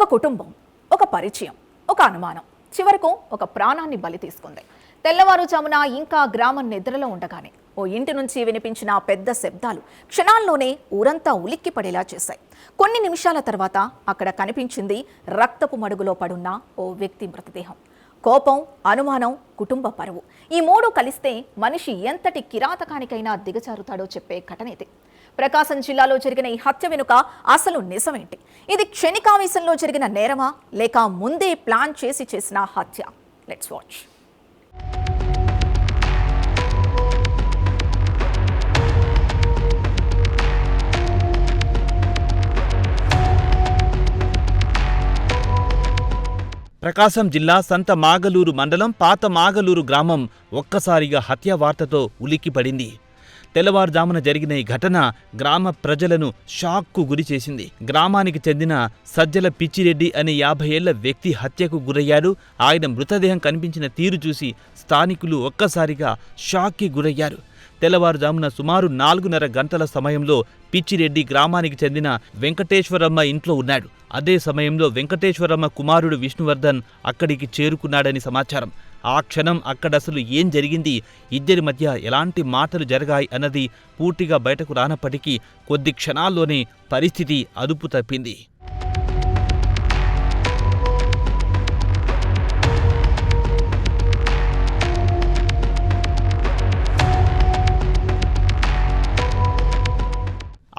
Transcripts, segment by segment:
ఒక కుటుంబం, ఒక పరిచయం, ఒక అనుమానం, చివరకు ఒక ప్రాణాన్ని బలి తీసుకుంది. తెల్లవారుజామున ఇంకా గ్రామం నిద్రలో ఉండగానే ఓ ఇంటి నుంచి వినిపించిన పెద్ద శబ్దాలు క్షణాల్లోనే ఊరంతా ఉలిక్కి పడేలా చేశాయి. కొన్ని నిమిషాల తర్వాత అక్కడ కనిపించింది రక్తపు మడుగులో పడున్న ఓ వ్యక్తి మృతదేహం. కోపం, అనుమానం, కుటుంబ పరువు, ఈ మూడు కలిస్తే మనిషి ఎంతటి కిరాతకానికైనా దిగజారుతాడో చెప్పే ఘటన ఇది. ప్రకాశం జిల్లాలో జరిగిన ఈ హత్య వెనుక అసలు నిజమేంటి? ఇది క్షణికావేశంలో జరిగిన నేరమా, లేక ముందే ప్లాన్ చేసి చేసిన హత్య? Let's watch. ప్రకాశం జిల్లా సంత మాగలూరు మండలం పాత మాగలూరు గ్రామం ఒక్కసారిగా హత్య వార్తతో ఉలిక్కిపడింది. తెల్లవారుజామున జరిగిన ఈ ఘటన గ్రామ ప్రజలను షాక్కు గురి చేసింది. గ్రామానికి చెందిన సజ్జల పిచ్చిరెడ్డి అనే 50 ఏళ్ల వ్యక్తి హత్యకు గురయ్యాడు. ఆయన మృతదేహం కనిపించిన తీరు చూసి స్థానికులు ఒక్కసారిగా షాక్కి గురయ్యారు. తెల్లవారుజామున సుమారు 4:30 గంటల సమయంలో పిచ్చిరెడ్డి గ్రామానికి చెందిన వెంకటేశ్వరమ్మ ఇంట్లో ఉన్నాడు. అదే సమయంలో వెంకటేశ్వరమ్మ కుమారుడు విష్ణువర్ధన్ అక్కడికి చేరుకున్నాడని సమాచారం. ఆ క్షణం అక్కడసలు ఏం జరిగింది, ఇద్దరి మధ్య ఎలాంటి మాటలు జరిగాయి అన్నది పూర్తిగా బయటకు రానప్పటికీ కొద్ది క్షణాల్లోనే పరిస్థితి అదుపు తప్పింది.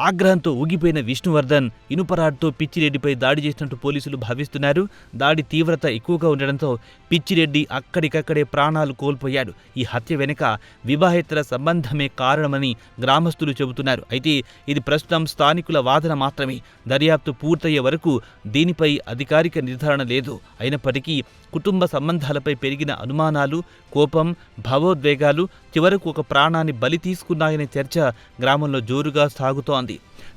ఆగ్రహంతో ఊగిపోయిన విష్ణువర్ధన్ ఇనుపరాడ్తో పిచ్చిరెడ్డిపై దాడి చేసినట్టు పోలీసులు భావిస్తున్నారు. దాడి తీవ్రత ఎక్కువగా ఉండడంతో పిచ్చిరెడ్డి అక్కడికక్కడే ప్రాణాలు కోల్పోయాడు. ఈ హత్య వెనుక వివాహేతర సంబంధమే కారణమని గ్రామస్తులు చెబుతున్నారు. అయితే ఇది ప్రస్తుతం స్థానికుల వాదన మాత్రమే. దర్యాప్తు పూర్తయ్యే వరకు దీనిపై అధికారిక నిర్ధారణ లేదు. అయినప్పటికీ కుటుంబ సంబంధాలపై పెరిగిన అనుమానాలు, కోపం, భావోద్వేగాలు చివరకు ఒక ప్రాణాన్ని బలి తీసుకున్నాయనే చర్చ గ్రామంలో జోరుగా సాగుతోంది.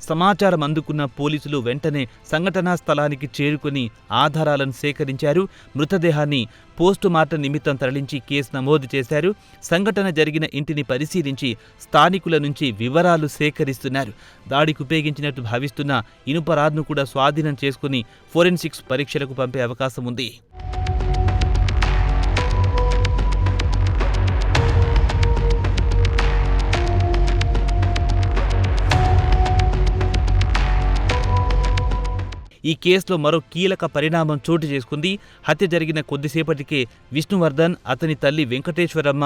సమాచారం అందుకున్న పోలీసులు వెంటనే సంఘటనా స్థలానికి చేరుకుని ఆధారాలను సేకరించారు. మృతదేహాన్ని పోస్టుమార్టం నిమిత్తం తరలించి కేసు నమోదు చేశారు. సంఘటన జరిగిన ఇంటిని పరిశీలించి స్థానికుల నుంచి వివరాలు సేకరిస్తున్నారు. దాడికి ఉపయోగించినట్టు భావిస్తున్న ఇనుపరాడ్ను కూడా స్వాధీనం చేసుకుని ఫోరెన్సిక్స్ పరీక్షలకు పంపే అవకాశం ఉంది. ఈ కేసులో మరో కీలక పరిణామం చోటు చేసుకుంది. హత్య జరిగిన కొద్దిసేపటికే విష్ణువర్ధన్, అతని తల్లి వెంకటేశ్వరమ్మ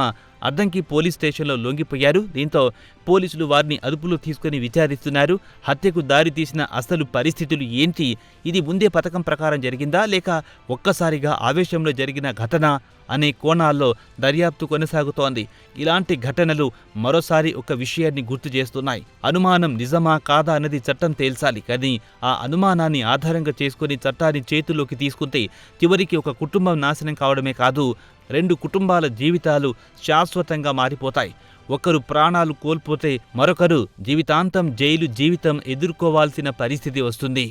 అద్దంకి పోలీస్ స్టేషన్లో లొంగిపోయారు. దీంతో పోలీసులు వారిని అదుపులో తీసుకుని విచారిస్తున్నారు. హత్యకు దారి తీసిన అసలు పరిస్థితులు ఏంటి? ఇది ముందే పథకం ప్రకారం జరిగిందా, లేక ఒక్కసారిగా ఆవేశంలో జరిగిన ఘటన అనే కోణాల్లో దర్యాప్తు కొనసాగుతోంది. ఇలాంటి ఘటనలు మరోసారి ఒక విషయాన్ని గుర్తు చేస్తున్నాయి. అనుమానం నిజమా కాదా అన్నది చట్టం తేల్చాలి. కానీ ఆ అనుమానాన్ని ఆధారంగా చేసుకుని చట్టాన్ని చేతుల్లోకి తీసుకుంటే చివరికి ఒక కుటుంబం నాశనం కావడమే కాదు, 2 కుటుంబాల జీవితాలు శాశ్వతంగా మారిపోతాయి. ఒకరు ప్రాణాలు కోల్పోతే మరొకరు జీవితాంతం జైలు జీవితం ఎదుర్కోవాల్సిన పరిస్థితి వస్తుంది.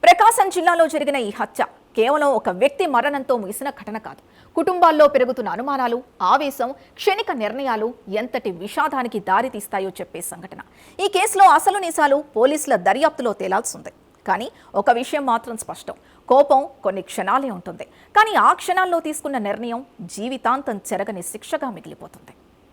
ప్రకాశం జిల్లాలో జరిగిన ఈ హత్య కేవలం ఒక వ్యక్తి మరణంతో ముగిసిన ఘటన కాదు. కుటుంబాల్లో పెరుగుతున్న అనుమానాలు, ఆవేశం, క్షణిక నిర్ణయాలు ఎంతటి విషాదానికి దారితీస్తాయో చెప్పే సంఘటన. ఈ కేసులో అసలు నిజాలు పోలీసుల దర్యాప్తులో తేలాల్సిందే. కానీ ఒక విషయం మాత్రం స్పష్టం: కోపం కొన్ని క్షణాలే ఉంటుంది, కానీ ఆ క్షణాల్లో తీసుకున్న నిర్ణయం జీవితాంతం చెరగని శిక్షగా మిగిలిపోతుంది.